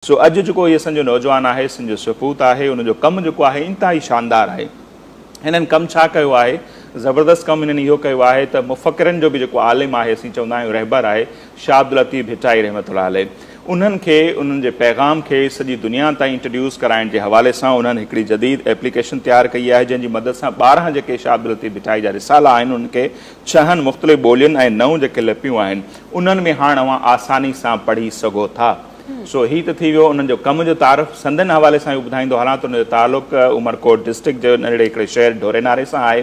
सो अज जो ये असो नौजवान है जो सपूत है उन कम जो है इंतहाई शानदार है। इन कम है ज़बरदस्त कम इन यो है तो मुफ़क्किरन जो भी जो आलिम है असीं चवंदा आहियूं रहबर है शाह अब्दुल लतीफ़ भिटाई रहमतुल्लाह अलैह उन्हनि पैगाम के सजी दुनिया ताईं इंट्रोड्यूस कराइण के हवाले से उन्होंने एक जदीद एप्लीकेशन तैयार कई है जैसी मदद से 12 जो शाह अब्दुल लतीफ़ भिटाई जा रिसाला उनके 6 मुख़्तलिफ़ ॿोलियुनि ऐं 9 जो लिपियूं उन्हनि में हाँ अवां आसानी से पढ़ी सको था। सो ही तो थी वो उन कम जो तारफ़ संदन हवाले से ॿुधाईंदो हलां तो उन ताल्लुक़ उमरकोट डिस्ट्रिक्ट जो नंढड़े हिकिड़े शहर ढोरे नारे से है।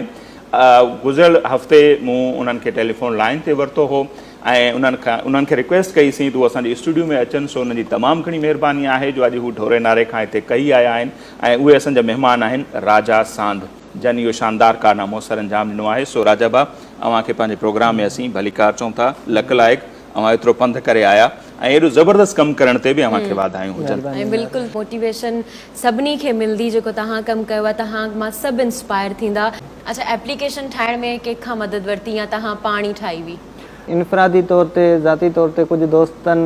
गुज़िरियल हफ़्ते मूं उन्हनि खे टेलीफोन लाइन ते वरितो हो ऐं उन्हनि खे रिक्वेस्ट कईसीं तो असांजे स्टूडियो में अचनि। सो उन्हनि जी तमामु घणी महिरबानी आहे जो अॼु हू ढोरे नारे खां हिते कई आया आहिनि ऐं उहे असांजा महिमान आहिनि राजा सांध जन इहो शानदार कारनामो सर अंजाम ॾिनो आहे। सो राजा भा अव्हांखे पंहिंजे प्रोग्राम में असीं भलीकार चऊं था लख लाइक़ अवां एतिरो पंध करे आया ऐं एॾो ज़बरदस्त कमु करण ते बि अव्हांखे वाधायूं हुजनि। बिल्कुलु मोटिवेशन सभिनी खे मिलंदी जेको तव्हां कमु कयो आहे तव्हां मां सभु इंस्पायर थींदा। अच्छा एप्लीकेशन ठाहिण में कंहिंखां मदद वरिती या तव्हां पाण ई ठाही हुई? इनफरादी तौर पे ज़ाती तौर पे कुछ दोस्तन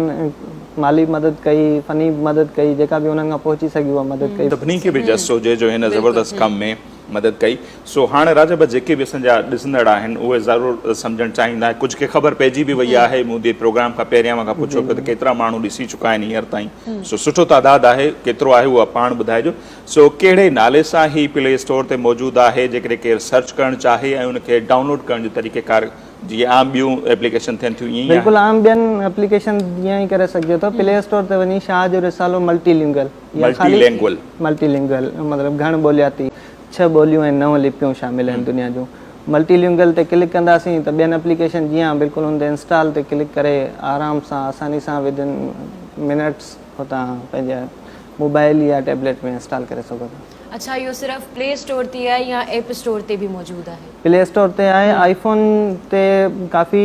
माली मदद कई फ़नी मदद कई जेका भी उन्हनि पहुंची सघी उहा मदद कई सभिनी खे बि जस हुजे जो हिन ज़बरदस्त कम में मदद कई। सो हाँ राजा भा जेके भी असांजा ॾिसंदड़ आहिनि उहे ज़रूरु सम्झणु चाहींदा कुछ के ख़बर पइजी भी वई आहे। मूं प्रोग्राम खां पहिरियां मूंखां पुछो पियो त केतिरा माण्हू ॾिसी चुका आहिनि हींअर ताईं। सो सुठो तादाद आहे केतिरो आहे उहा पाण ॿुधाइजो। सो कहिड़े नाले सां ही प्ले स्टोर ते मौजूदु आहे जेकॾहिं केरु सर्च करणु चाहे ऐं उनखे डाउनलोड करण जो तरीक़ेकार जी आम बियूं एप्लीकेशन थियनि थियूं ईअं बिल्कुल आम ॿियनि एप्लीकेशन जीअं ई करे सघिजे थो। प्ले स्टोर ते वञी शाह जो रिसालो मल्टीलिंगुअल मतलब घण ॿोलियाती 6 ॿोलियूं ऐं 9 लिपियूं शामिल आहिनि दुनिया जूं। मल्टीलिंगुअल ते क्लिक कंदासीं त ॿियनि एप्लीकेशन जीअं बिल्कुलु हुन ते इंस्टॉल ते क्लिक करे आराम सां आसानी सां विदिन मिनट्स हुतां पंहिंजे मोबाइल या टैबलेट में इंस्टॉल करे सघो था। अच्छा यो सिर्फ प्ले स्टोर ते है या ऐप स्टोर ते भी मौजूद है? प्ले स्टोर ते है। आईफोन ते काफ़ी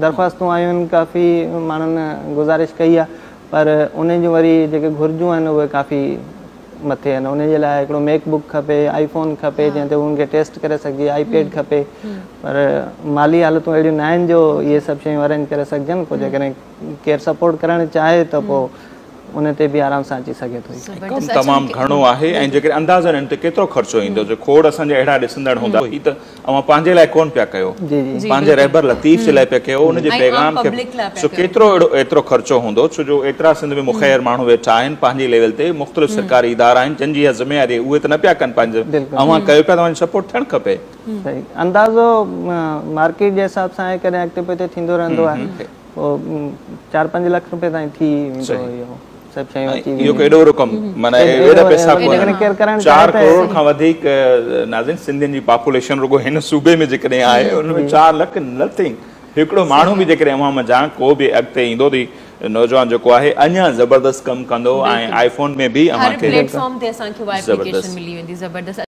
दरख्वास्तूं आयूं आहिनि काफ़ी माण्हुनि गुज़ारिश कई आहे पर उन जूं वरी जेके घुर्जूं आहिनि उहे काफ़ी मथे आहिनि। उन जे लाइ हिकिड़ो मैकबुक खपे आईफोन खपे जंहिं ते उनखे टेस्ट करे सघिजे आईपैड खपे पर माली हालतूं अहिड़ियूं न आहिनि जो इहे सभु शयूं अरेंज करे सघजनि। पोइ जेकॾहिं केरु सपोर्ट करणु चाहे त पोइ उन ते भी आराम सां अची सघे थो। कम तमामु घणो आहे ऐं जेकॾहिं अंदाज़न इन ते केतिरो ख़र्चो ईंदो जो खोड़ असांजा अहिड़ा ॾिसंदड़ हूंदा ही त अवां पंहिंजे लाइ कोन पिया कयो पंहिंजे रहबर लतीफ़ जे लाइ पिया कयो उन जे पैगाम खे। सो केतिरो एतिरो ख़र्चो हूंदो छो जो एतिरा सिंध में मुख़ैर माण्हू वेठा आहिनि पंहिंजे लेवल ते मुख़्तलिफ़ सरकारी इदारा आहिनि जिन जी इहा ज़िम्मेवारी उहे त न पिया कनि पंहिंजो अवां कयो पिया तव्हांजो सपोर्ट थियणु खपे। सही अंदाज़ो मार्केट जे हिसाब सां कॾहिं अॻिते पोइ थींदो रहंदो आहे। पोइ 4-5 लख रुपए ताईं थी वेंदो इहो। यो केॾो रकम माना एड़ा पैसा कोन 4 करोड़ खां वधीक नाज़रीन सिंधियुनि जी पॉपुलेशन रुगो हिन सूबे में जेकॾहिं आहे उन में 4 लख नथिंग। हिकिड़ो माण्हू बि जेकॾहिं अवां मज़ा को बि अॻिते ईंदो थी नौजवान जेको आहे अञा ज़बरदस्त कमु कंदो ऐं आईफोन में बि अवांखे प्लेटफॉर्म ते असांखे एप्लीकेशन मिली वेंदी ज़बरदस्त।